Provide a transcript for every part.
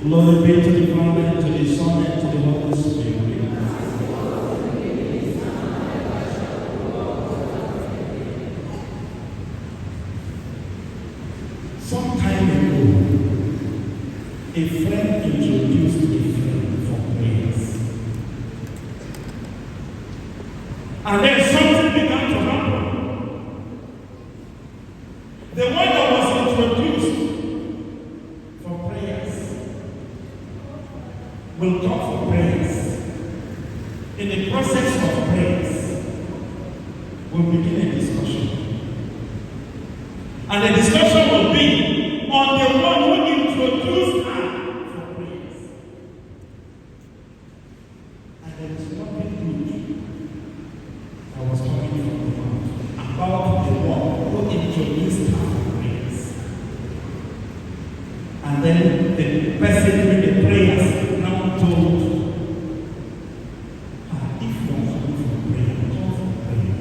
Glory be to the Father, and to the Son, and to the Holy Spirit. Some time ago, a friend introduced a friend for prayers. And then something began to happen. The one that was introduced for prayers will come for prayers. In the process of prayers, we'll begin a discussion. And the discussion will be on the one who introduced her for prayers. And there is nothing good that was coming from the mouth about the one who introduced her for prayers. And then the person doing the prayers now told, if you are coming for prayer, come for prayer.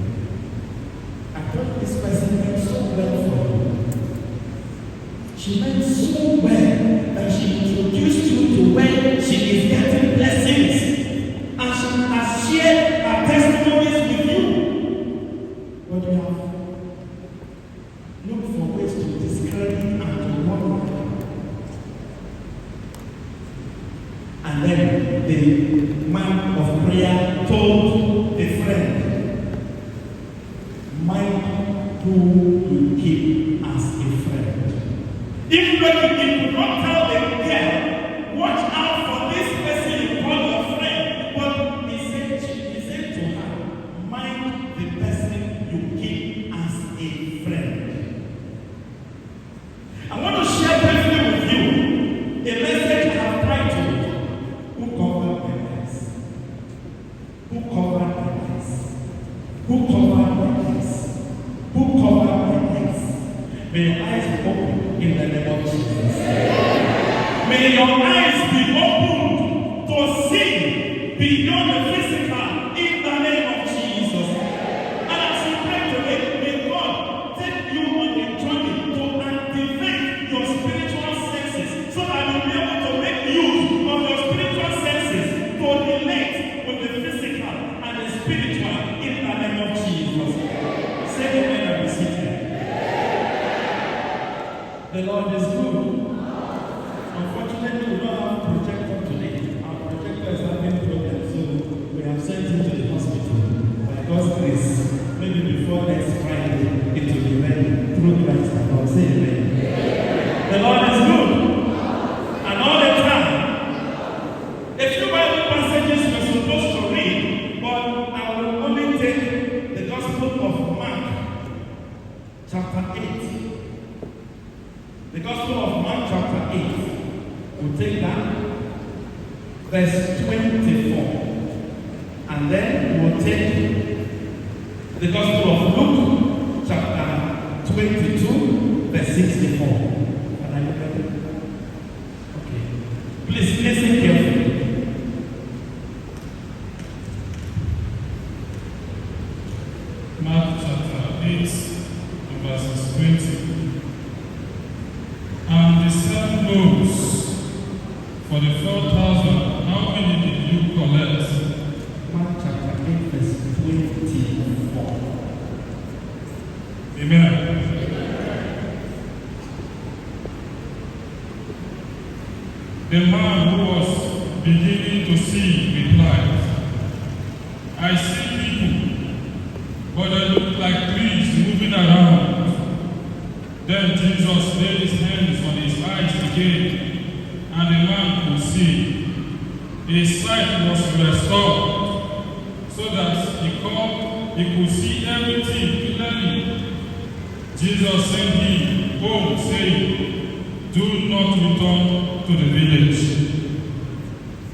I thought this person meant so well for you. She meant so well that she introduced you to where she is getting blessings. And she has shared her testimonies with you. But you have looked for ways to discredit and to warn her. And then the man of prayer told a friend, mind who you keep as a friend. Even though you could not tell the girl, watch out for this person you call your friend. But he said to her, mind the person you keep as a friend. I want to share briefly with you a message I have titled, Who Covered My Eyes? Who covered my eyes? Who covered my eyes? Who covered my eyes? May your eyes be open in the name of Jesus. May your eyes be opened to see beyond the physical in the name of Jesus. And as you pray today, may God take you on a journey to activate your spiritual senses so that you'll be able to make use of your spiritual senses to relate with the physical and the spiritual in the name of Jesus. Say amen and be seated. The Lord is good. Unfortunately, we don't have a projector today. Our projector is having problems, so we have sent him to the hospital. By God's grace, maybe before next Friday, it will be ready through Christ and God. Say amen. The Lord is good. And all the time. A few Bible passages we're supposed to read, but I will only take the Gospel of Mark, chapter 8. The Gospel of Mark chapter 8, we'll take that, verse 24. And then we'll take the Gospel of Luke chapter 22, verse 64. Can I look at it? Okay. Please listen carefully. Mark chapter 8, verses 20. And the 7 loaves for the 4,000, how many did you collect? Mark chapter 8, verse 24. Amen. The man who was beginning to see replied, I see people, but they look like trees moving around. Then Jesus laid his hands on his eyes again, and the man could see. His sight was restored, so that he could see everything clearly. Jesus sent him home, saying, do not return to the village.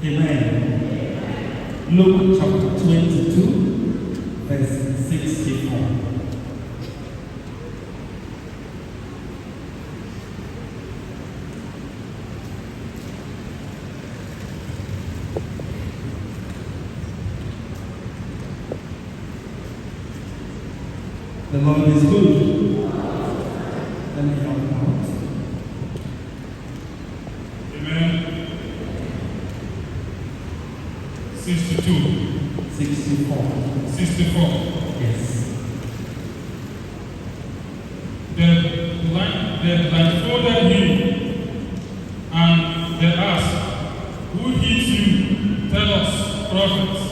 Amen. Luke chapter 22, verse 64. The Lord is good. Let me help you out. Amen. 62, 64. 64. Yes. They blindfolded him, and they asked, "Who hit you? Tell us, prophets."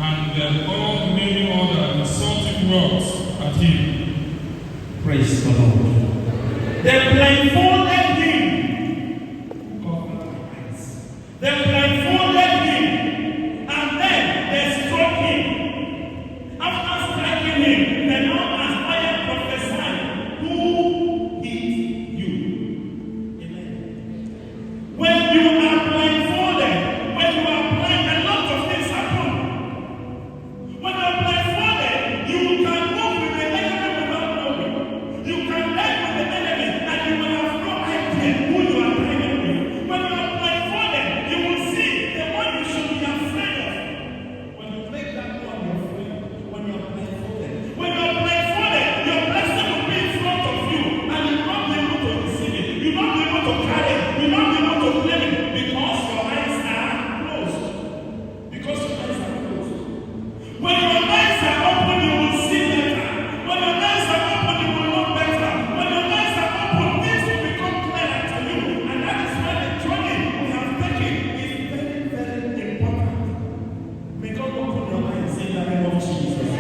And they all many other insulting words at him. Praise the Lord. They blindfolded him. Who covered my eyes? They blindfolded him, and then they struck him. After striking him, they now asked, "I am prophesying. Who hit you?" Amen. When you are blindfolded, when you are blind, a lot of things happen. When you are blindfolded, you can move with the enemy without knowing. You can lie with the enemy, and you will have no idea who you are dealing with. When you are blindfolded, you will see the one you should be afraid of. When you make that one your friend, when you are blindfolded, when you are blindfolded, your blessing will be in front of you, and you will not be able to receive it. You will not be able to carry it. You will not be able to claim it because your eyes are closed. Because your eyes are closed. When your eyes are open, you will see better. When your eyes are open, you will know better. When your eyes are open, things will become clearer to you. And that is why the journey we have taken is very, very important. May God open your eyes in the name of Jesus.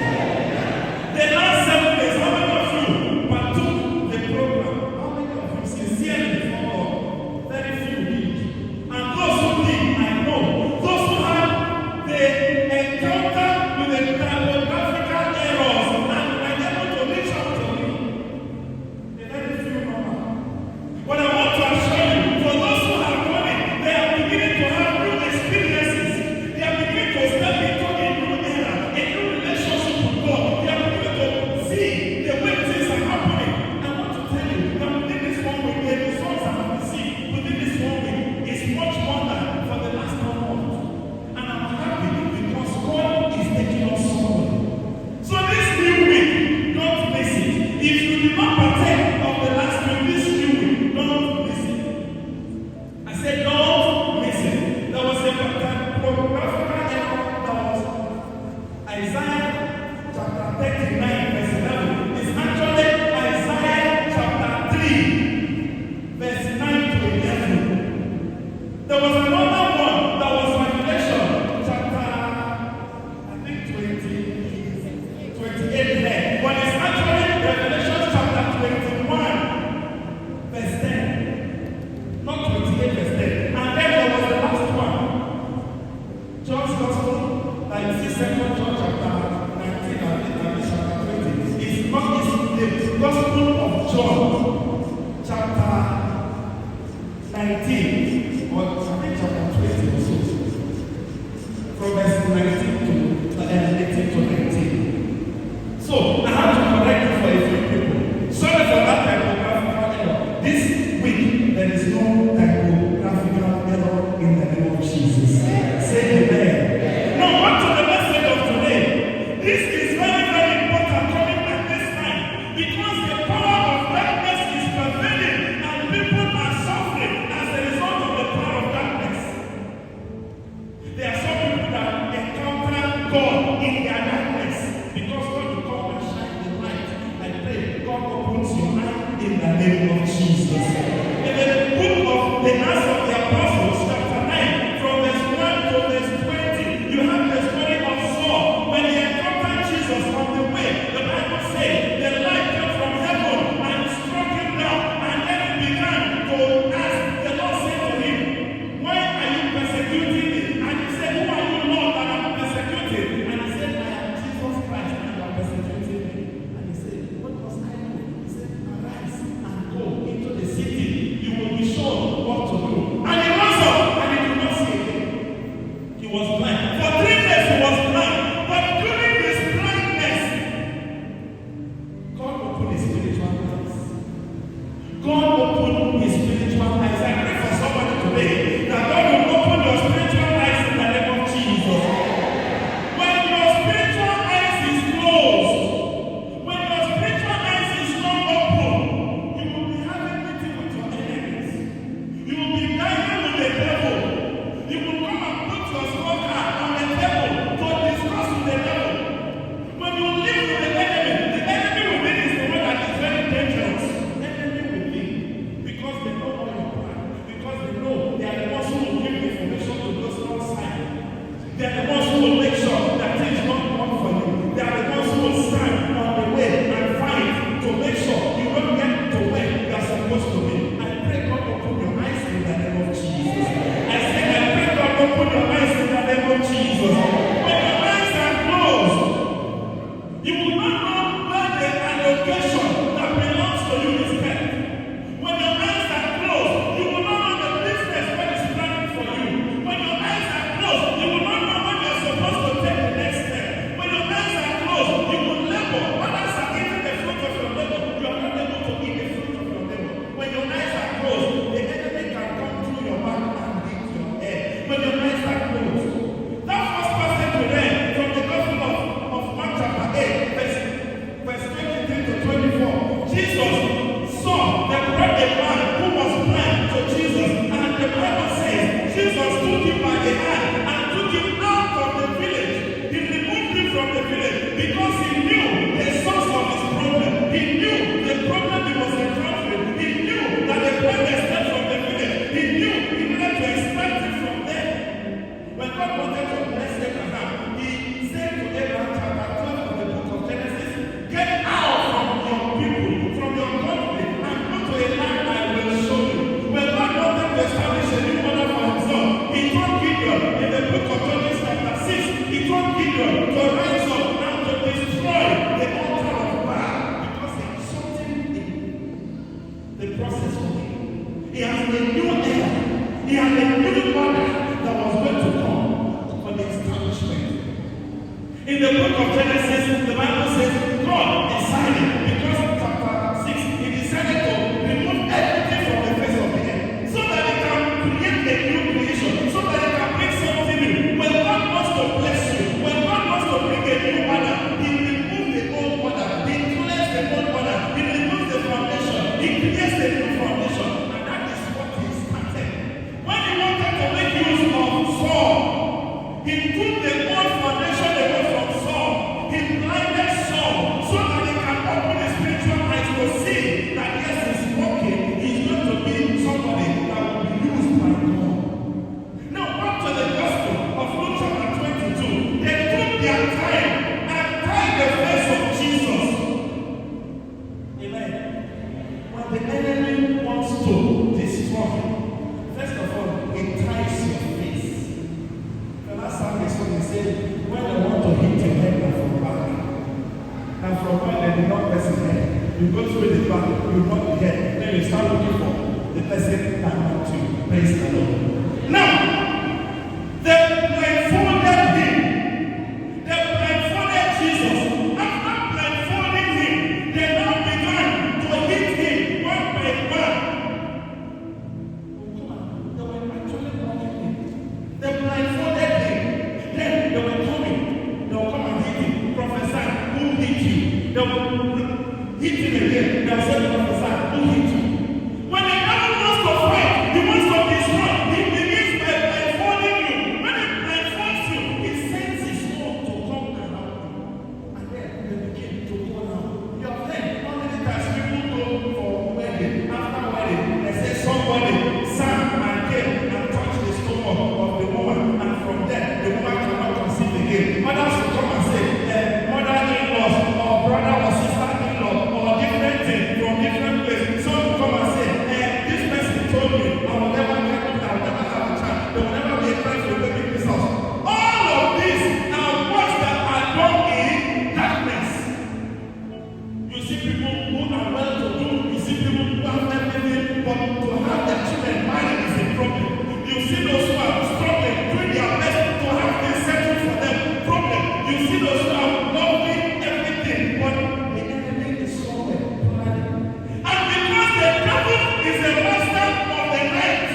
The last 7 days, how many of you partook the program? How many of you sincerely before God? Very few did. And those who did, I know. Those who had the encounter with the typographical errors and were able to reach out to me. A very few number. But I want to assure you, for those who have done it, they are beginning to have new experiences. They are beginning to step into a new era, a new relationship with God. They are beginning to see the way things are happening. I want to tell you that within this 1 week, the results I have received within this 1 week is much more than for the last 1 month. And I'm happy because God is taking us somewhere. So this new week, don't miss it. If you did not partake of the last week, this new week, don't miss it. I said, don't miss it. There was a typographical error that was Isaiah chapter 39, verse 11. It's actually Isaiah chapter 3, verse 9 to 11. There was another one that was Revelation chapter, I think 28 there. But it's actually Revelation chapter 21, verse 10. Not 28, verse 10. And then there was the last one. John's Gospel, like this second John chapter 19 and chapter 20. It's not the Gospel of John, chapter 19, or I think chapter 20 or so. From verse 19 to 18 to 19. So I have to correct you for a few people. Sorry for that typographical error. This week there is no typographical error in the name of Jesus. Say amen. Now back to the message of today. This is very, very important coming at this time because the power of darkness is prevailing and people are suffering as a result of the power of darkness. There are some people that encounter God in their darkness because God will come and shine the light. I pray God opens your eye in the name of Jesus. In the book of the Acts of the Apostles, chapter 9, from verse 1 to verse 20, you have the story of Saul. When he encountered Jesus on the way, the Bible says the light came from heaven and struck him down, and then he began to ask. The Lord said to him, "Why are you persecuting me?" And he said, "Who are you, Lord, that I'm persecuting?" And he said, "I am Jesus Christ, and you are persecuting me." And he said, "What must I do?" He said, "Arise and go into the city. You will be shown what to do." And he rose up, and he did not see again. He was blind. For 3 days he was blind. But during his blindness, God opened his spiritual eyes. God opened his spiritual eyes. I pray for somebody today that God will open your spiritual eyes in the name of Jesus. When your spiritual eyes is closed, when your spiritual eyes is not open, you will be having meeting with your enemies. You will be dining with the devil. You will come and put your scorecard has a new era. He has a new order that was going to come for the establishment. In the book of Genesis, the Bible says God decided, because of chapter 6, he decided to remove everything from the face of the earth so that he can create a new creation, so that he can bring something new. When God wants to bless you, when God wants to bring a new order, he removes the old order, he clears the old order, he removes the foundation, he creates a new foundation, and that is what he started. When he wanted to make use of Saul, he took the old foundation away from Saul. He blinded Saul so that he can open his spiritual eyes to see that yes, he's working. He's going to be somebody that will be used by God. Now, back to the gospel of Luke chapter 22. They took their time and tied the face of Jesus. Amen. When the enemy wants to destroy, first of all, he ties your face. The last time we saw, he said, when they want to hit your head and from back, and from when they did not press his head, you go through the back, you knock the head, then you start looking for the person that wants you. Praise the Lord. Now, they blindfolded him. They blindfolded Jesus. After blindfolding him, they now began to hit him one by one. They were actually knocking him. They blindfolded him. Then they were coming. They will come and hit him. Prophesy, who hit you? They will hit him again. They will say, prophesy, who hit you? When the devil wants to fight, he wants to destroy. He begins by blindfolding you. When he blindfolds you, he sends his own to come around you. And then they begin to go down. You have heard how many times people go for wedding, after wedding, they say somebody sang and came and touched the stomach of the woman, and from there, the woman cannot conceive again. Others will come and say, mother-in-laws, or brother or sister-in-law, or different thing from different places. Some will come and say, this person told me, I will never get it, I will never have a child, there will never be a time for baby in this house. All of these are words that are done in darkness. You see people who are well to do, you see people who have everything, but to have their children married is a problem. You see those who are struggling, doing their best to have things settled for them, problem. You see those who are loving everything, but the enemy is somewhere planning. And because the devil is a master of the night,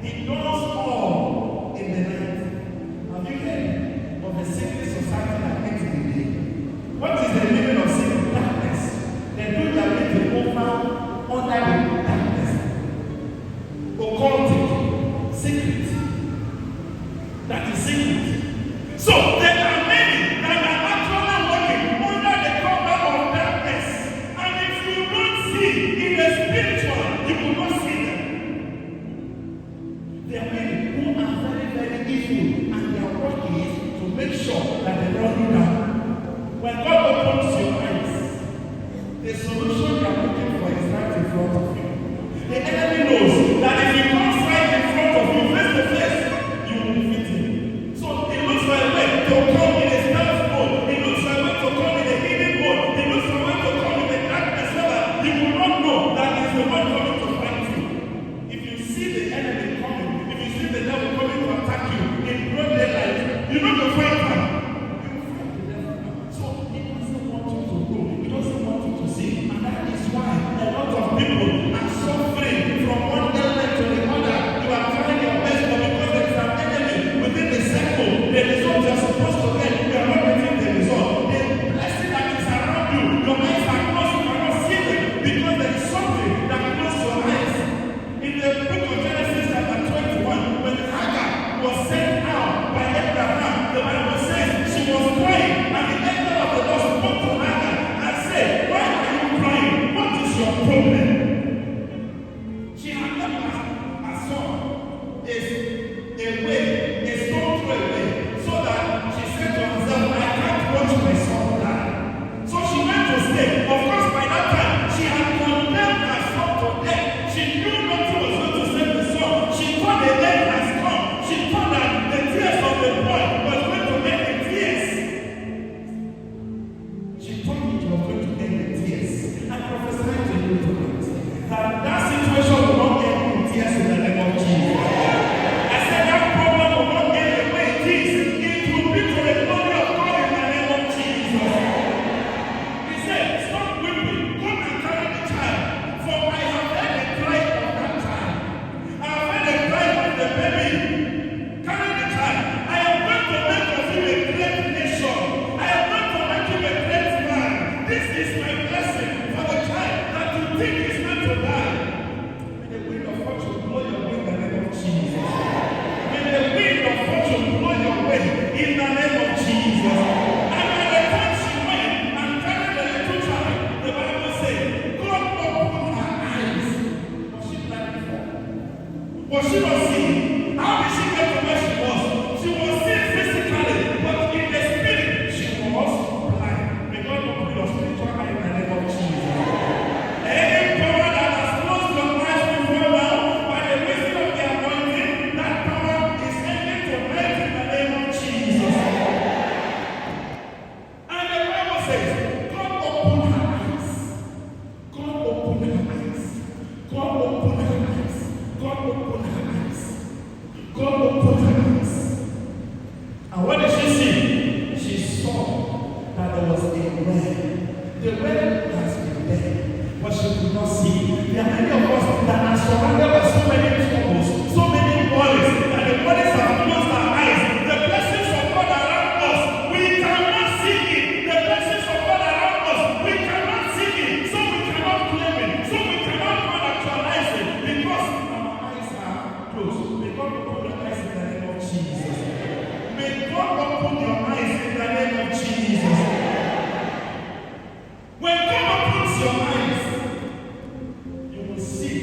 he does all in the night. Have you heard of a secret society that meets in the day? What is the meaning of secret? Darkness. They do their meeting over under the darkness. Occultic. Secret. That is secret. So there are many that are actually working under the cover of darkness. And if you don't see in the spiritual, you will not see them. There are many who are very, very evil, and their work is to make sure that they run you down. When God opens your eyes, the solution you are looking for is right in front of you. The enemy knows that if he comes right in front of you, face to face, you will defeat him. So he looks for a way to come in a stealth mode. He looks for a way to come in a hidden mode. He looks for a way to come in the darkness so that you will not know that he is the one coming to fight you. If you see the enemy coming, if you see the devil coming to attack you in broad daylight, you know to fight him. You will fight the devil. So he doesn't want you to go. He doesn't want you to see. And that is why a lot of people are suffering from one element to the other. You are trying your best, but because there is an enemy within the circle, the result you are supposed to get, you are not getting the result. The blessing that is around you, your eyes are closed, you cannot see them because there is something that closed your eyes. In the book of Genesis chapter 21, when Hagar was sent out by Abraham, the Bible says she was crying, and the angel of the Lord spoke to Hagar and said, why are you crying? What is your problem? She had left her son a way, a stone throw away, so that she said to herself, I can't watch my son die. So she went to stay. Of course, by that time, she had condemned her son to death. She knew nothing was going to save the son. She thought the end has come. She thought that the tears of the boy was going to end the tears. She thought it was going to end the tears. I prophesied to you tonight that situation will not end Was she not seeing? How did she get to where she was? She was seeing physically, but in the spirit, she was blind. May God open your spiritual eye in the name of Jesus. Any power that has closed your eyes before now, by the wisdom of the anointing, that power is ending tonight in the name of Jesus. And the Bible says, God opened her eyes. God opened her eyes. God opened her eyes. God opened her eyes. God opened her eyes. And what did she see? She saw that there was a well. The well has been there, but she could not see. There are many of us that are surrounded by so many troubles, so many worries, that the worries have closed our eyes. The blessings of God around us, we cannot see it. The blessings of God around us, we cannot see it. So we cannot claim it. So we cannot actualize it because our eyes are closed. May God open your eyes in the name of Jesus. May God open your eyes in the name of Jesus. When God opens your eyes, you will see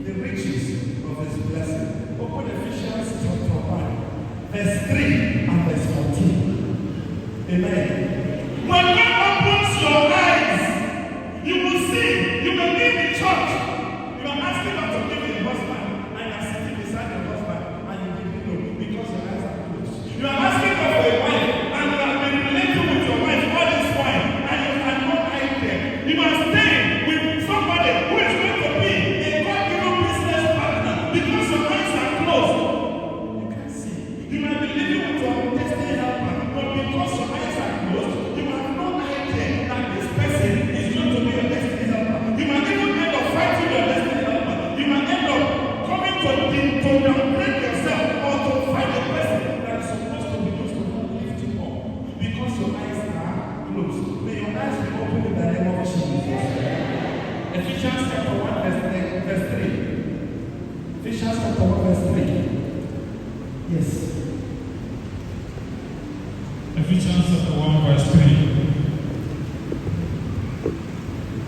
the riches of His blessing. Open Ephesians chapter 1, verse 3 and verse 14. Amen. When God opens your eyes, you will see, you will be in the church. You are asking God to give you a husband, and you are sitting beside your husband, and you didn't know because your eyes are closed. You are asking God for a wife, and you have been relating with your wife all this while, and you have no idea. You are staying with somebody who is going to be a God-given business partner because your eyes are closed. You can't see. You might be living with your destiny helper, but because your eyes are closed, you have no idea that this person is going to be your destiny helper. You might even end up fighting your destiny helper. You might end up coming to downgrade yourself or to find a person that is supposed to be used to help lift you up because your eyes are closed. May your eyes be open in the name of Jesus. Ephesians chapter 1 verse 3. Ephesians chapter 1 verse 3. Yes. Ephesians chapter 1 verse 3.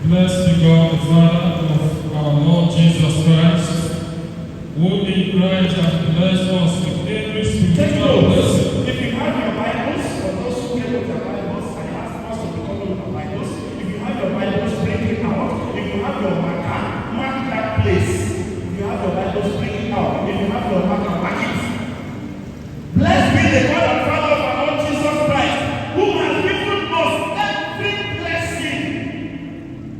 Blessed be God the Father of our Lord Jesus Christ, who in Christ has blessed us with every Take spiritual notes. blessing. If you have your Bibles, for those who came with their Bibles, I ask us to be coming with our Bibles. If you have your Bibles, bring it out. If you have your marker, mark that place. If you have your Bibles, bring it out. If you have your marker, mark it. Blessed be the God and Father of our Lord Jesus Christ, who has given us every blessing.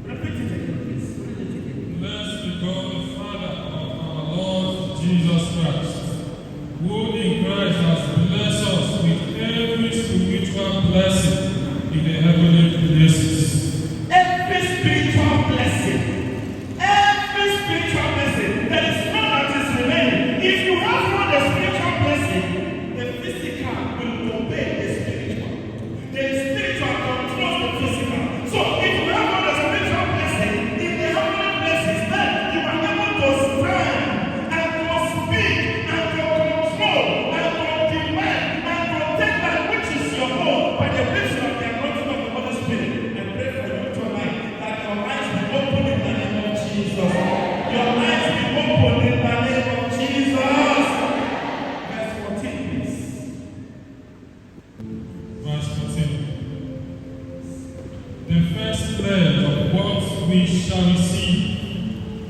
Repeat it again, please. Read it again. Blessed be God the Father of our Lord Jesus Christ, who in Christ has blessed us with every spiritual blessing in the heavenly places. Every spiritual blessing. Every spiritual blessing. There is none that is remaining. If you have not the spiritual blessing, the physical will obey the spiritual. The spiritual controls the physical. So if you have not the spiritual blessing in the heavenly places, then you are able to stand and to speak and to control and to demand and to take that which is your own by the vision of the anointing of the Holy Spirit. And pray for you tonight that your eyes be open in the name of Jesus. Your eyes be open in the name of Jesus. Verse 14, please. Verse 14. The first pledge of what we shall receive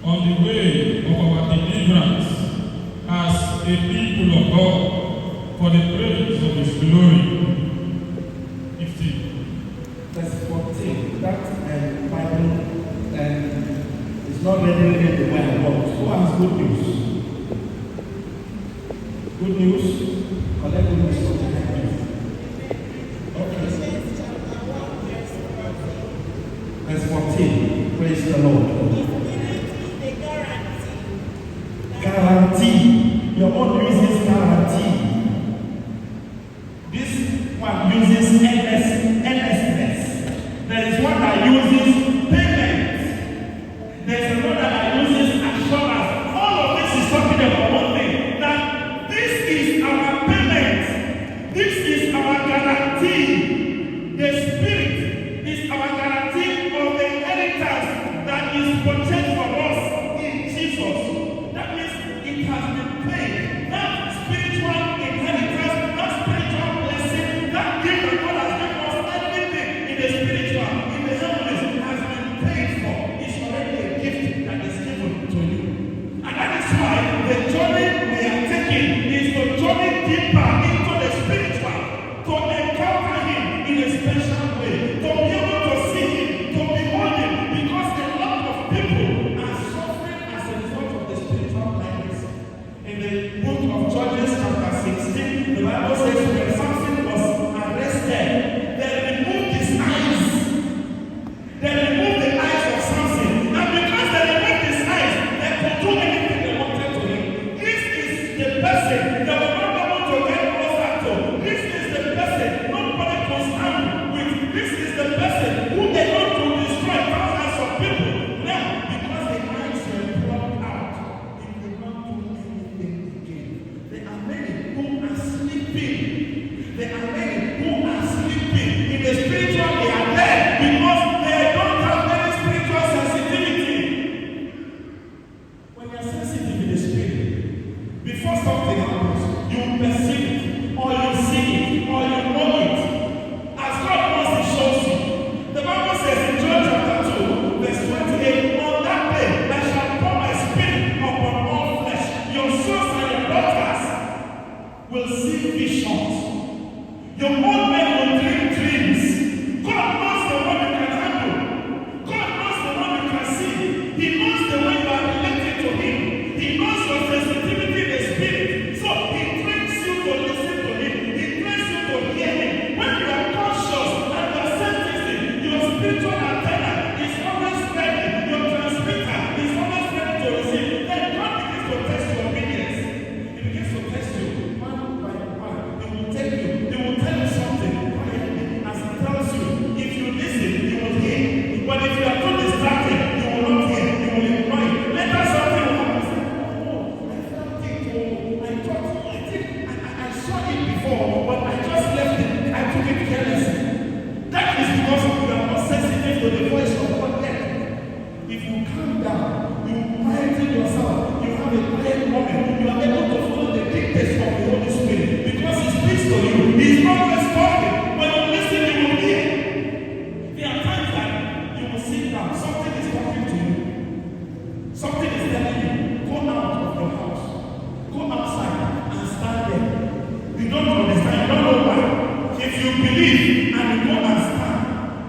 on the way of our deliverance as a people of God for the praise of His glory. 15. Verse 14. That Bible is not ready in the way I want. Who has good news? Good news? Collect good news from the heavens. Okay. Verse 14. Praise the Lord. Guarantee. Your own uses guarantee. This one uses earnestness. There is one that uses payment. There is another that uses assurance. All of this is talking about one thing. That this is our payment. This is our guarantee. The Spirit is our guarantee of the inheritance that is purchased for us in Jesus. That means it has been taking is to journey deeper into the spiritual, to encounter Him in a special way, to be able to see Him, to behold Him, because a lot of people are suffering as a result of the spiritual blindness. In the book of Judges chapter 16, the Bible says when Samson was arrested, they removed his eyes. They removed the eyes of Samson. And because they removed his eyes, they could do anything they wanted to him. This is the person they were not able to get closer to. This is the person nobody could stand with. This is the person who they want to destroy thousands of people. Now, because the eyes were plucked out, he could not do anything again. There are many who are sleeping. There are many who are sleeping in the spiritual. They are there because they don't have any spiritual sensitivity. When you are sensitive in the spirit, before something happens, you perceive it, or you see it, or you know it. As God wants, He shows you. The Bible says in John chapter 2, verse 28, on that day I shall pour my spirit upon all flesh. Your sons and your daughters will see visions. Your old men will dream dreams. God knows the one you can handle. God knows the one you can see. He knows the way you are related to Him. He knows your sensitivity in the spirit. So He trains you to listen to Him. He trains you to hear Him. When you are conscious and you are sensitive, your spiritual antenna is always ready. Your transmitter is always ready to receive. Then God begins to test your obedience. He begins to test you one by one. He will take you. He will tell you something quietly. As He tells you, if you listen, you will hear. But if you are too distracted, you will not hear. You will ignore it. Later something will happen. Say, oh, I felt it. Oh, I thought I saw it before, but I just left it. I took it carelessly. That is because you are not sensitive to the voice of God yet. If you calm down, you quieten yourself, you have a quiet moment, you are able to follow the dictates of the Holy Spirit because He speaks to you. He is always talking. When you listen, you will hear. There are times that you will sit down, something is talking to you. Something is telling you, go out of your house, go outside and stand there. You don't understand, you don't know why. If you believe and you go and stand,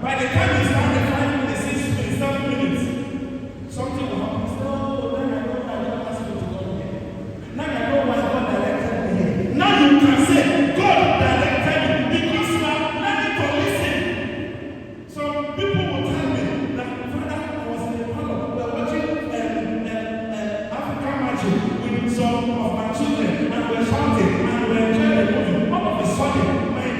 by the time you stand there 5 minutes, 6 minutes, 7 minutes, something will happen. So, then I know I don't ask you to go here. Now I know why God directed me here. Now you can say, God directed me because you are learning to listen. So people will tell me that, Father, I was in the parlor, we were watching African Magic with some of my children, and we were shouting, and we were enjoying the movie. All of a sudden,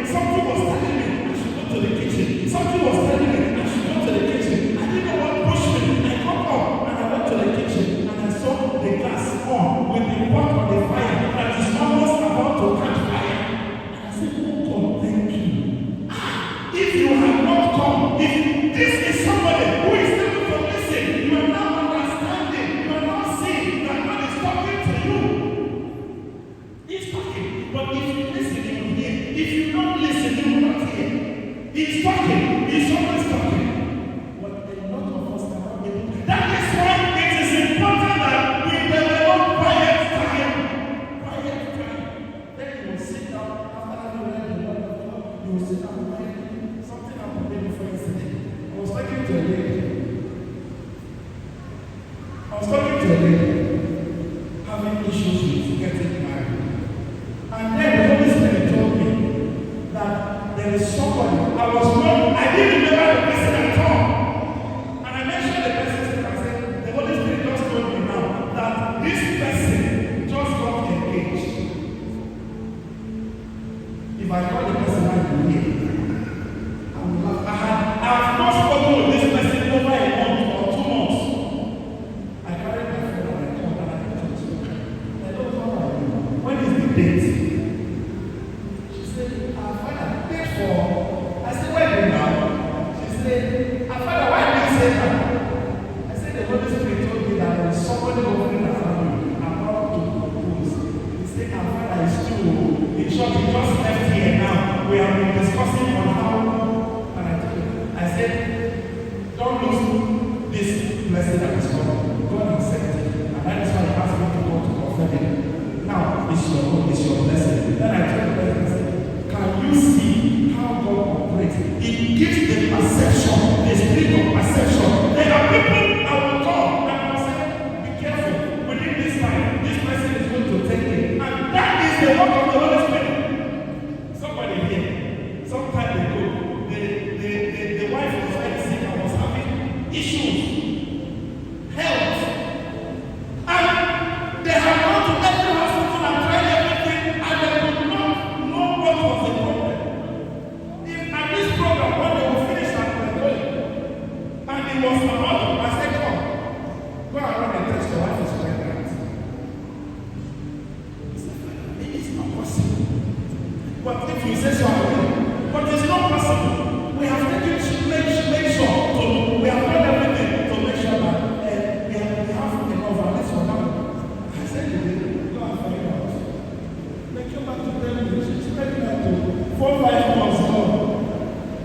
something was telling me I should go to the kitchen. Something was telling me I should go to the kitchen. I didn't know what pushed me. I got up and I went to the kitchen and I saw the gas on with the pot on the fire that is almost about to catch fire. And I said, oh God, thank you. If you have not come, if this is somebody who is able to listen, you are now understanding, you are now seeing that God is talking to you. He's talking, but if you listen, you will hear. If you don't listen, you will not hear. He's talking, He's always talking. But a lot of us are not able to. That is why it is important that we develop quiet time. Quiet time. Then you will sit down after having read the word of God. You will sit down quietly. Something happened maybe before yesterday. I was talking to a lady. Having issues with getting married. And then the Holy Spirit told me that there is somebody. I didn't remember the person at all. And I mentioned the person's name. I said, the Holy Spirit just told me now that this person just got engaged. If I call the person I will hear. I have not spoken with this person over a month or 2 months. I carried my phone and I called and I talked to her. I don't know how I know. When is the date? She said, Father, paid for. I said, where are you now? She said, Father, why did you say that? I said, the Holy Spirit told me that there is somebody over in the family about to propose. He said, Father is true. In short, he just left here now. We have been discussing on how. I said, don't lose this blessing that is coming. God accepted it. And that is why he asked me to go to confirm it. Now, it's your Then I told the person, I said, can you see how God operates? It gives the perception, the spirit of perception. There are people I will call and I will say, be careful, within this time, this person is going to take it. And that is the work of the Holy Spirit. Somebody here, some time ago, the wife was very sick and was having issues, health. And they have gone to every hospital and tried everything, and they could not know what was the problem. At this program, when they will finish at the going, and it was about to, I said, come, go around and test your wife is pregnant. He said, it's not possible. But if you say so, I will. But it's not possible. We have taken to make sure, we have done everything to make sure that we have enough at least for now. I said, go and find out. They came back to tell me she's pregnant to 4-5 months old.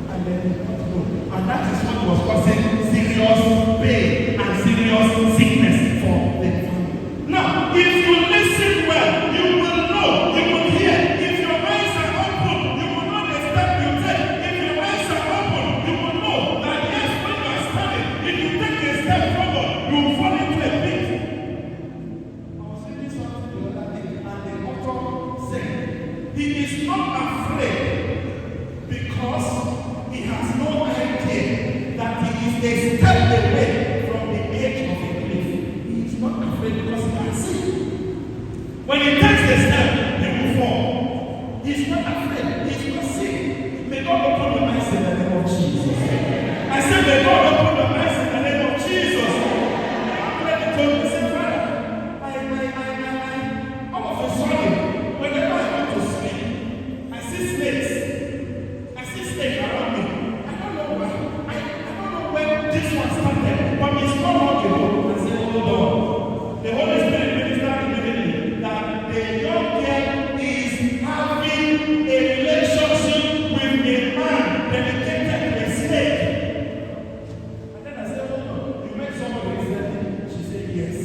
And then we got to go. And that is what was causing serious pain and serious sickness for the family. Now, if you listen well, you will know, you will hear. If your eyes are open, you will know the step you take. If your eyes are open, you will know that yes, when you are standing, if you take a step forward, you will fall into a pit. I was reading something the other day, and the author said, he is not afraid because he has no idea that he is a step away from the edge of a cliff. He is not afraid because he can see. When he takes the step, he will fall. He is not afraid. He is not sick. May God open your eyes in the name of Jesus. I said, may God open your eyes in the name of Jesus. I told me, say, Father, all of a sudden, whenever I want to sleep, I see snakes. I see snakes around me. I don't know why. I don't know when this one started, but it's not long ago. I said, hold on. The Holy Spirit ministered immediately that the young girl is having a relationship with a man dedicated to a snake. And then I said, hold on. You met somebody recently? She said, yes.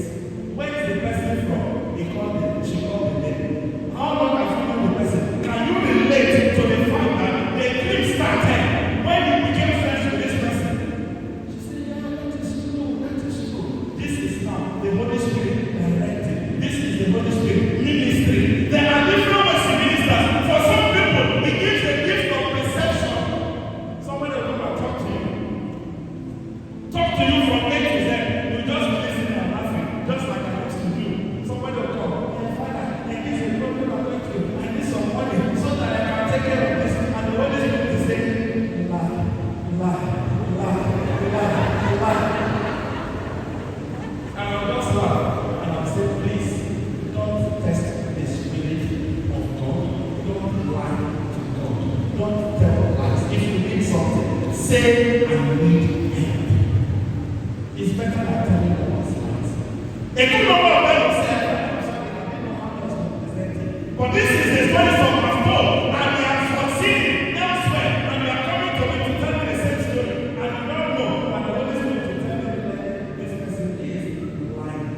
Where is the person from? He called them. She called the name. How long have you known the person? Can you relate to the fact that the trip started when you became friends with this person? She said, yeah, that is true. That is true. This is now the Holy Spirit directing. This is the Holy Spirit ministry. There are different ways to minister. For some people, it gives the gift of perception. Somebody will come and talk to you. Talk to you from A to Z. You just listen and laughing, just like I used to do. Somebody will come, yeah, Father, there is a problem I'm going through. I need some money so that I can take care of this. And the Holy Spirit will say, lie, lie, lie, lie, lie. And I'll just laugh and I'll say, please, don't test the Spirit of God. Don't lie to God. Don't tell lies. If you need something, say, I need help. It's better than telling us lies. A good number of them will say, I'm sorry, I didn't know how else to present it. But this is the story of Pastor, and we have succeeded elsewhere, and we are coming to me to tell me the same story. And you don't know, and the Holy Spirit will tell me that this person is lying.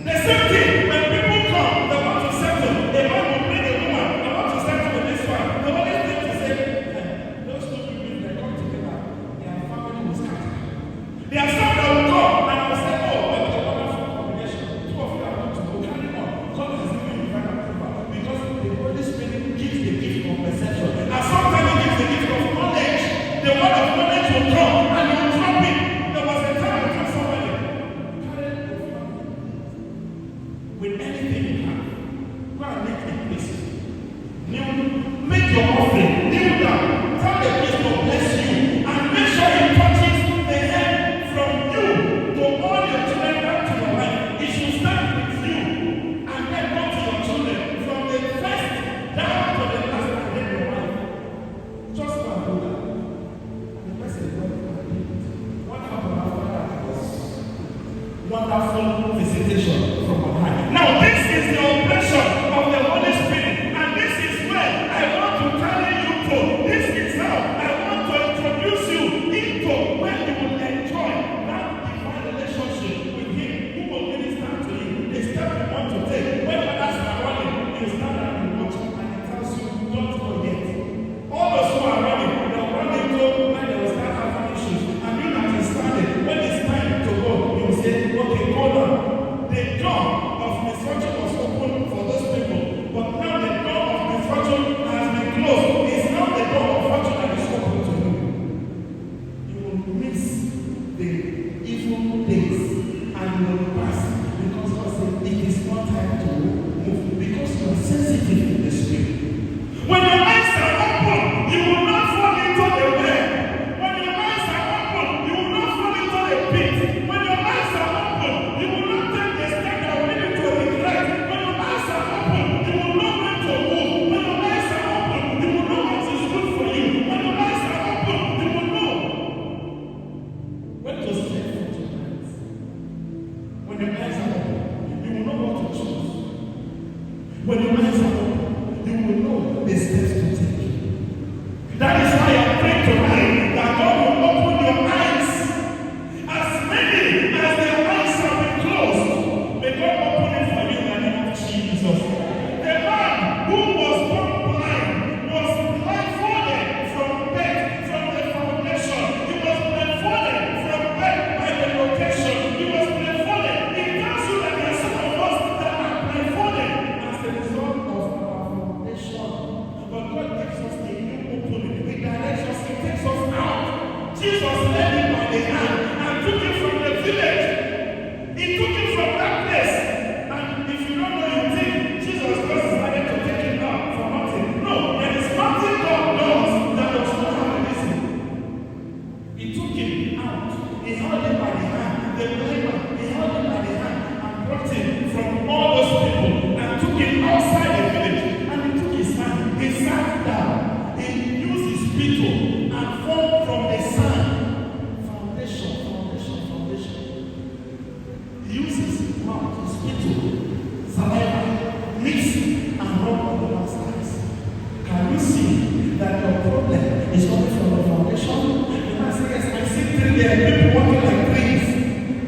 The same thing, when people come, they want to settle. A man will bring a woman, they want to settle with this one. The Holy Spirit will say, those two people, they come together, their family will scatter. There are some that will come, and I will say, oh, what a wonderful combination. Two of you are going to go carry on. God has given you divine approval because the Holy Spirit gives the gift of perception. And sometimes He gives the gift of knowledge. The word of knowledge will come, and you will drop it. There was a time I told somebody, carry your family with anything you have. Go and make a place. Make your offering. Kneel down. Tell the priest to bless you. And make sure He touches the head from you to all your children down to your wife. It should start with you. And then go to your children from the first down to the last and then your wife. Just go and do that. And the person went and did it. What happened after that was wonderful visitation from on high. Now this is the operation of the Holy Spirit. And this is where I want to carry you to. This is how I want to When your eyes are open, you will know the steps to take. That is why I pray tonight that God will open your eyes. As many as their eyes have been closed, may God open it for you in the name of Jesus. The man who was born blind was blindfolded from birth, from the foundation. He was blindfolded from birth by the location. He was blindfolded. It tells you that there are some of us that are blindfolded as the result of our foundation. But God gives us a new opening. He directs us. He takes us out. Jesus led him by the hand and took him from the village. He took him from that place. And if you don't know, you think Jesus just decided to take him out for nothing. No, there is nothing God does that does not have a reason. He took him out. He held him by the hand. The believer, he held him by the hand and brought him from all those people and took him outside the village. And he took his hand. He sat down. He used his spittle and formed from the sand. Foundation. He used his mouth, his spittle, saliva, mix and rub on the man's eyes. Can you see that your problem is coming from the foundation? The man says, yes, I see three there, people walking like trees.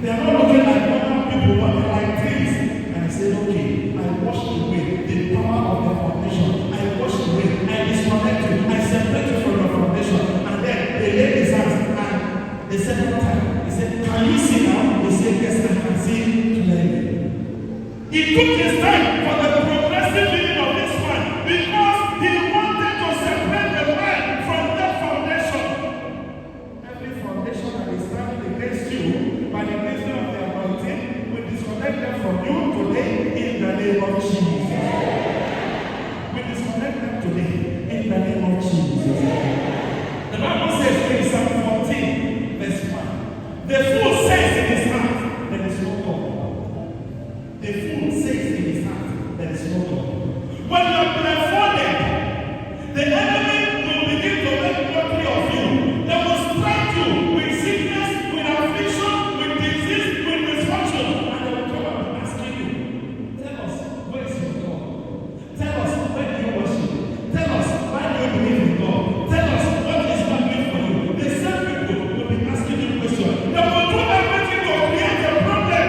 They are not looking like normal people, but they are like trees. And I said, okay, I wash away the power of the foundation. I wash away, I disconnect you, I separate you from the foundation. And then they laid his hands and the second time, he said, can you see now? He said, yes, I can see clearly. He took his time for the progressive living of this man because he wanted to separate the man from that foundation. Every foundation that is standing against you by the reason of the anointing will disconnect them from you today in the name of Jesus. We disconnect them today in the name of Jesus. The Bible says in Psalm 14, verse 1, the fool says in his heart, there is no God. The fool says in his heart, there is no God. When you are blindfolded, the enemy will begin to make mockery of you. They will strike you with sickness, with affliction, with disease, with misfortune, and they will come up and ask you, tell us, where is your God? Tell us, where do you worship? Tell us, why do you believe in God? Tell us, what is God doing for you? The same people will be asking you questions. They will do everything to create a problem.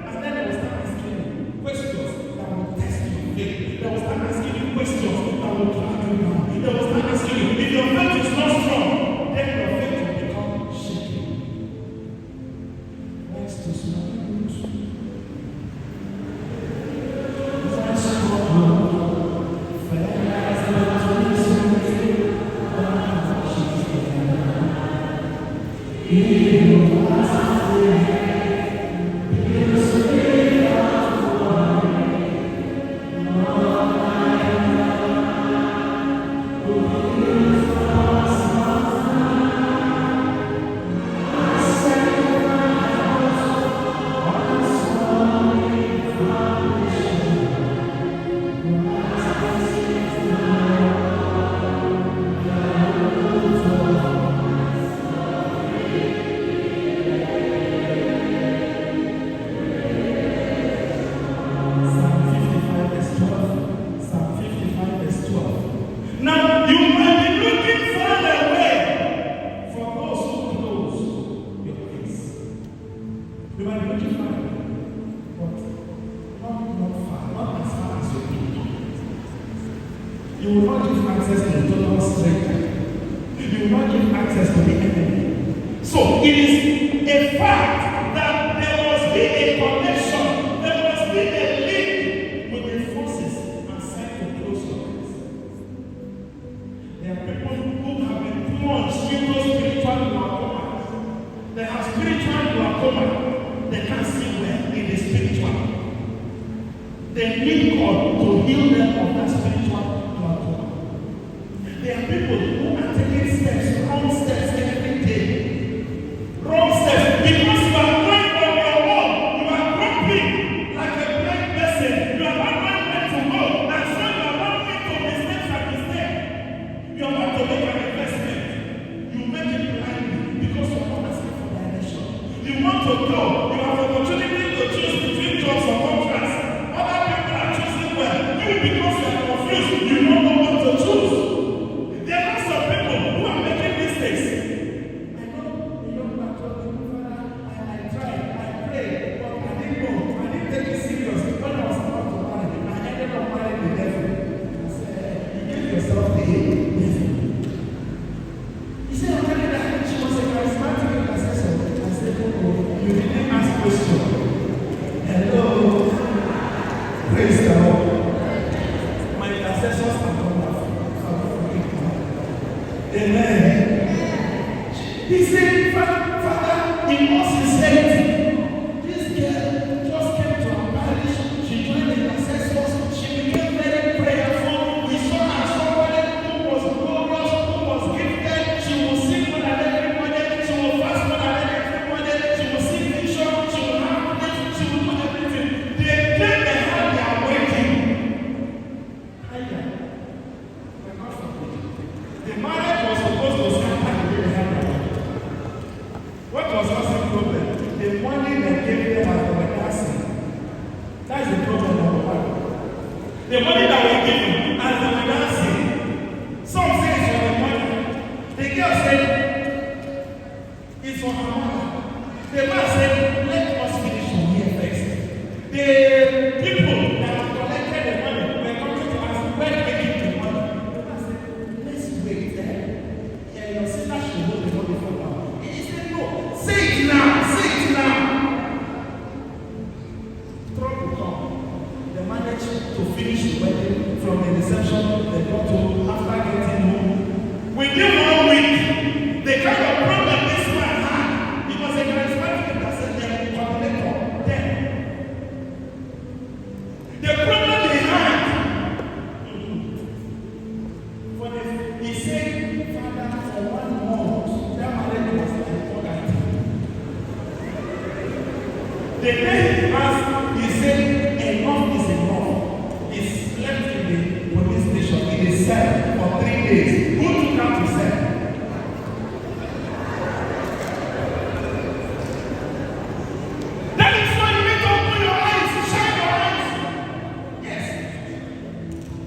And then they will start asking you questions that will test your faith. They will start asking you questions that will drag you down. They will start asking you, if your faith is not strong, then your faith will become shaky. Next to small roots. You will not give access to the total stranger. You will not give access to the enemy. So it is a fact that there must be a connection, there must be a link with the forces assigned to close your eyes. There are people who have been plunged into spiritual glaucoma. They have spiritual glaucoma. They can't see well in the spiritual. They need God to heal them of that spiritual glaucoma. There are people who are taking steps, wrong steps every day. Wrong steps because you are going on your own. You are groping like a blind person. You are not knowing where to go. And so you are not into mistakes and mistakes. You are about to make an investment. You make it blindly because you are not asking for direction. You want to go. You have an opportunity to choose between jobs or contracts. Other people are choosing well. You Maybe because you are confused, you don't know what to choose. There are lots of people who are making mistakes. I know the young man told me, Father, I tried, I prayed, but I didn't know. I didn't take it serious. When I was about to marry, I ended up marrying the devil. I said, you give yourself the devil. He said, I'm telling that she was a charismatic intercessor. I said, oh, you didn't ask question. Hello. Praise the Lord. My intercessors are wonderful. Amen. He said, Father, in all sincerity, this girl just came to our parish. She joined the intercessors. She became very prayerful. We saw her somebody who was glorious, who was gifted. She will sing more than everybody. She will fast more than everybody. She will see vision. She will have this. She will do everything. They claim they have their wedding. The marriage was supposed to start at the way. What was also the problem? The money they gave them as they were dancing. That's the problem number one. The money that we give them as they were dancing. Some say it's for the money. The girl said it's for her mother. The man said, let us finish from here first. The people that have collected the money were coming to us, where did they give the money? The man said, let's wait there. Yeah, your sister should hold the money for now. He said, no, say it now, say it now. Trouble come. They managed to finish the wedding from the reception they got to after getting home. Within 1 week, the kind of problem this man had, he was a charismatic intercessor, coordinator, then. The problem they had, he said, Father, for 1 month, that marriage was important. The day he asked, he said, enough is enough. He slept in the police station in a cell for 3 days. Who took out the cell? That is why you need to open your eyes, shine your eyes. Yes.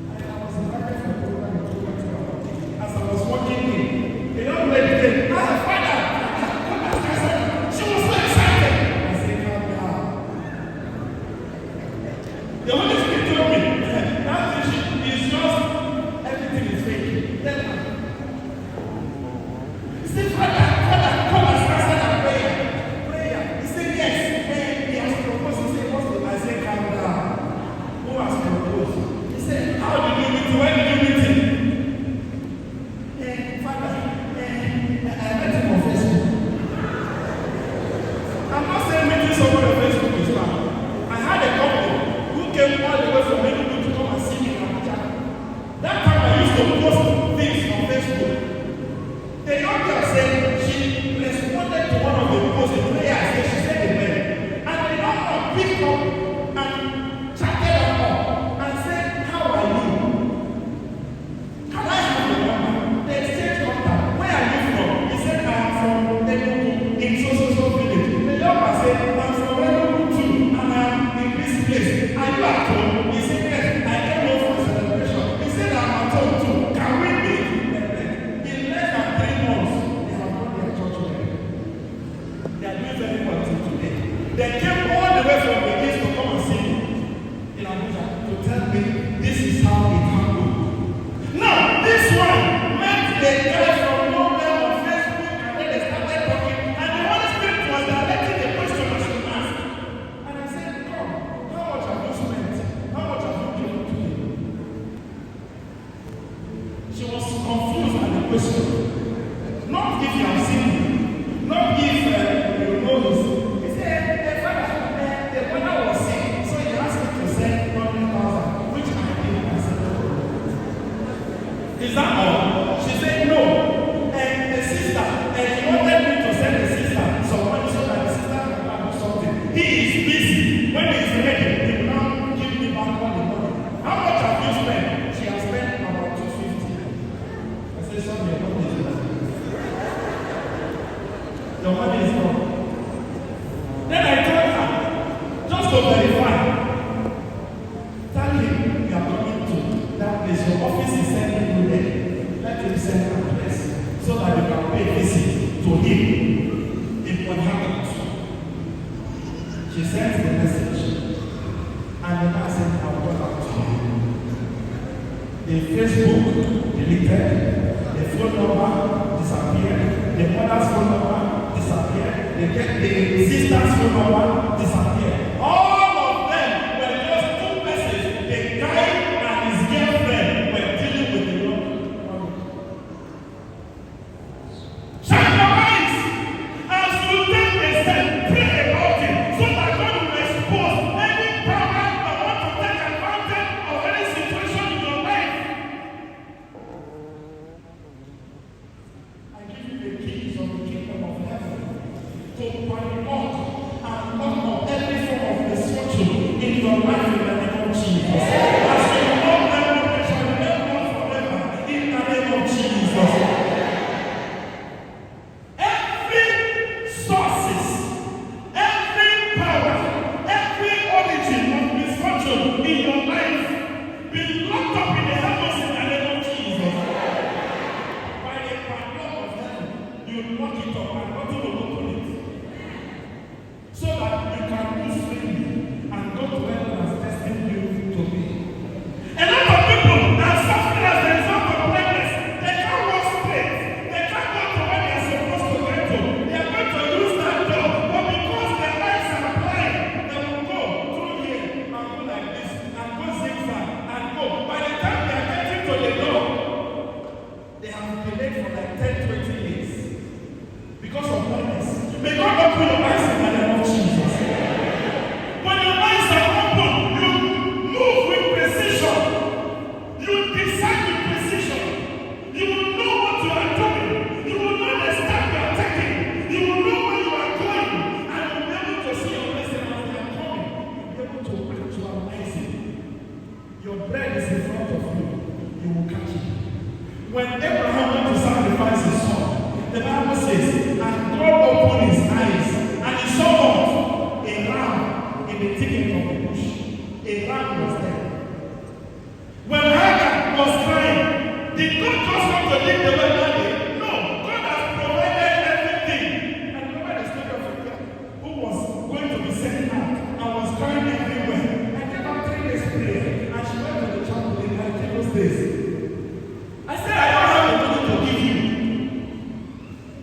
I was invited for a program in 2020. As I was walking in, a young lady came, I said, Father, she was so excited. I said, calm down. The Holy Spirit told me, that vision is just, everything is fake. Tell her. He said, Father, come and answer that prayer. He said, yes. He has proposed. He said, what's the? I said, calm down. Who has proposed? He said, how did you meet him? When did you meet him? Father, I met him on Facebook. I'm not saying meeting someone on Facebook is bad. I had a couple who came all the way from Enugu to come and see me in Abuja. That time I used to post things on Facebook. The young girl said she responded to one of the posts in prayer. She said amen. And the young man picked up and chatted her up and said, how are you? Can I have your number? They exchanged contact. Where are you from? He said, I am from Enugu in so village. The young man said, I'm from Enugu too, and I am in this place. Are you at home? He said, yes, I came home for celebration. He said, I'm at home too. Can we meet? In less than 3 months, they have done their church wedding. They are doing very well till today. They came all the way from the east to come and see me in Abuja to tell me this is how it happened. Now, this one met the guy from nowhere on Facebook, and then they started talking, and the Holy Spirit was directing the question I should ask. And I said, come, how much have you spent? How much have you given to him? She was confused at the question. Not if you have seen him, not if you know this. He said, Father, the mother was sick, so he asked me to send 100,000, which I did. I said, is that all? She said, no. And the sister, and he wanted me to send the sister some money so that the sister can do something. He is busy. When he is ready, he will now give me back all the money. How much have you spent? She has spent about 250. I said, son, your money is gone. Your money is gone. Then I told her, just to verify, tell him you are coming is your office is sending you there. Let him send an address so that you can pay a visit to him if what happens. She sent the message, and the man said, I will go back to you. The Facebook deleted, the phone number disappeared, the mother's phone number disappeared, the sister's phone number disappeared. All of them were just two persons. The guy and his girlfriend were dealing with the Lord. Shut your eyes as you take a step, pray about it, so that God will expose any power that want to take advantage of any situation in your life. I give you the keys of the kingdom of heaven to unlock and unlock every form of destruction in your life in the name of Jesus. As you love them, they shall live forever in the name of Jesus. Every sources, every power, every origin of misfortune in your life be locked up in the heavens in the name of Jesus. By the power of heaven, you lock it up and nothing will open it. So that you can move freely and go to where God has destined you to be. A lot of people are suffering as a result of blindness. They can't walk straight. They can't go to where they are supposed to get to. They are going to use that door, but because their eyes are blind, they will go through here and go like this and go zigzag and go. By the time they are getting to the door, they have delayed for like 10-20 years because of blindness. May God open your eyes in the name of Jesus. When your eyes are open, you move with precision. You decide with precision. You will know what you are doing. You will know the step you are taking. You will know where you are going. And you will be able to see your blessing as they are coming. You will be able to actualize it. Your bread is in front of you. You will catch it. When Abraham went to sacrifice his son, the Bible says, and God opened his eyes, and he saw what? A ram in the thicket of the bush. A ram was there. When Hagar was crying, did God just come to lead the way that day? No, God has provided everything. And remember the story of a girl who was going to be sent out and was crying everywhere. I gave her 3 days prayer, and she went to the chapel in like those days. I said, I don't have the money to give you.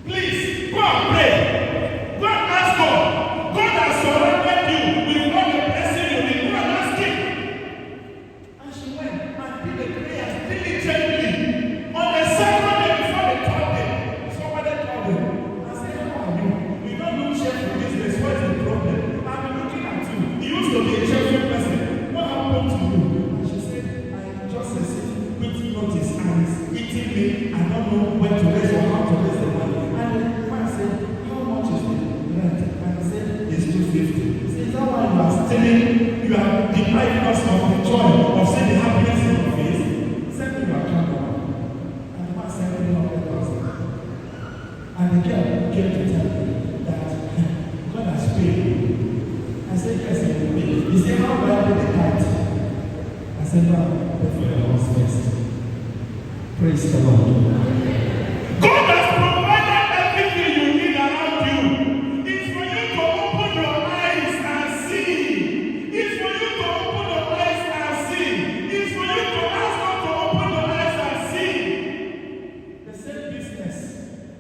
Please, go and pray. Go and ask God. God has surrounded you with all the blessing you need. Go and ask Him. And she went and did the prayers diligently. On the second day before the third day, somebody called him and said, how are you? We don't look cheerful these days. What is the problem? I've been looking at you. You used to be a cheerful person. What happened to you? And she said, I just received quick notice and it's eating me. I don't know when to raise or how to raise the money. And the man said, how much is the rent? And I said, it's 250. He said, is that why you are stealing? You are depriving us of the joy of seeing the happiness in your face? Send me your account number. And the man sent me 100,000. And the girl came to tell me that God has paid you. I said, yes, he will pay. He said, how do I pay the tithe? I said, no, pay for your house first. Praise the Lord. God has provided everything you need around you. It's for you to open your eyes and see. It's for you to open your eyes and see. It's for you to ask God to open your eyes and see. The same business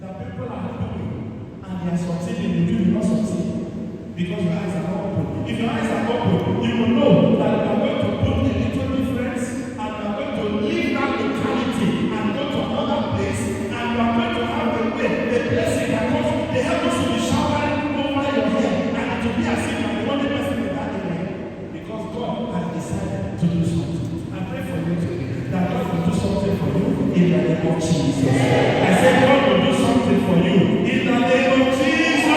that people are doing and they are succeeding, you will not succeed because your eyes are not open. If your eyes are open, you will know that you are going to put a little difference and you are going to leave that locality and go to another place, and you are going to have the blessing that comes, the heavens will be showering over your head, and it will be as if you are the only person in that area, because God has decided to do something. I pray for you today that God will do something for you in the name of Jesus. I said God will do something for you in the name of Jesus.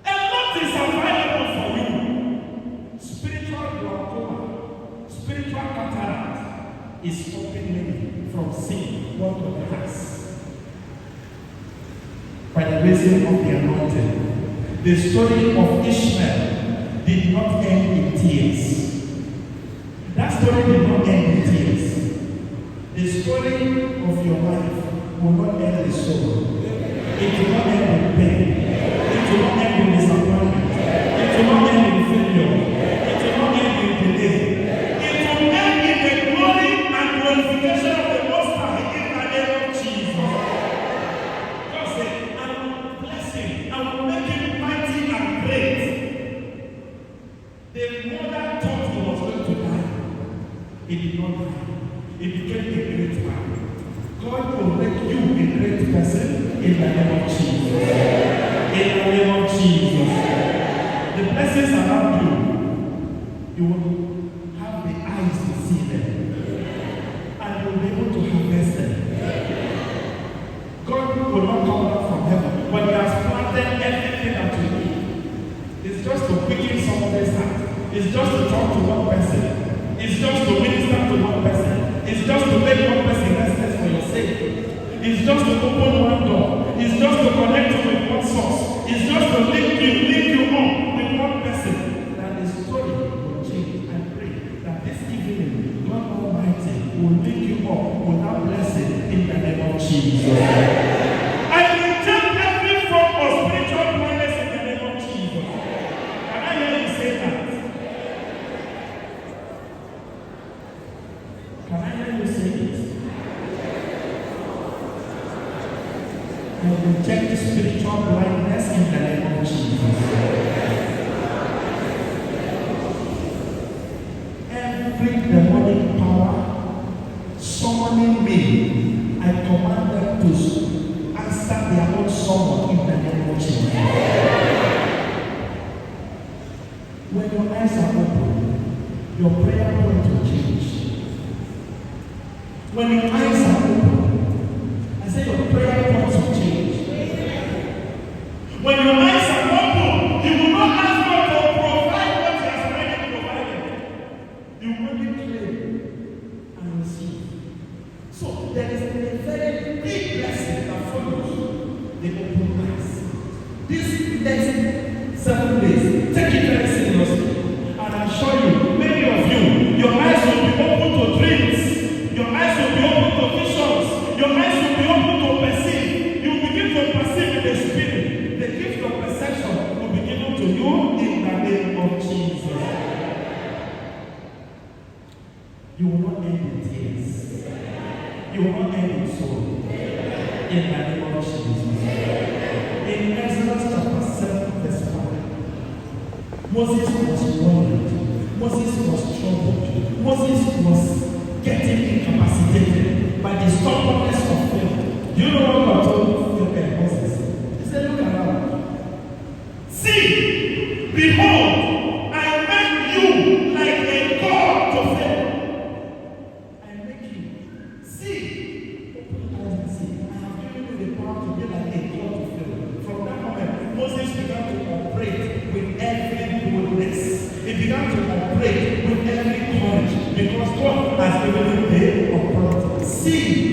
A lot is available for you. Spiritual glaucoma, spiritual cataract is stopping many from seeing what God has. By the reason of the anointing, the story of Ishmael did not end in tears. That story did not end in tears. The story of your life will not end in sorrow. It will not end in pain. It will not end in disappointment. It will not end in failure. It will not end in delay. It will end in the glory and glorification of the Most High in the name of Jesus. God said, I will bless him. I will make him mighty and great. The mother thought he was going to die. He did not die. He became a great man. God will make you a great person in the name of Jesus. In the name of Jesus. The blessings around you, you will have the eyes to see them. And you will be able to harvest them. God will not come down from heaven, but he has planted everything that you need. It's just to quicken somebody's heart. It's just to talk to one person. It's just to minister to one person. It's just to make one person restless for your sake. It's just to open one door. It's just to connect you with one source. It's just to link you up with one person. That the story will change. I pray that this evening, God Almighty will link you up with that blessing in the name of Jesus. I reject every form of spiritual blindness in the name of Jesus. Can I hear you say that? Can I hear you say it? I reject spiritual blindness in the name of Jesus. Every demonic power summoning me, I command them to answer their own summon in the name of Jesus. When your eyes are open, your prayer point will change. When your eyes are open, I say your prayer points will change. When your eyes are open, you will not ask God to provide what he has already provided. You will only claim and receive. So there is a very big blessing that follows the open eyes. This next 7 days, take it very seriously. And I'm sure you, many of you, your eyes will be open to dreams. Your eyes will be open to visions. Your eyes will be open to perceive. You will begin to perceive in the spirit. The gift of perception will be given to you in the name of Jesus. You will not end in tears. You will not end in sorrow. In the name of Jesus. In Exodus chapter 7, verse 1, Moses was worried. Moses was troubled. Moses was getting incapacitated by the stubbornness of Pharaoh. Do you know what God told Moses? He said, look around. See, behold, I make you like a God to Pharaoh. I make you. See, open your eyes and see. I have given you the power to be like a God to Pharaoh. From that moment, Moses began to operate with every boldness. He began to operate with every courage because God has given him the authority. See,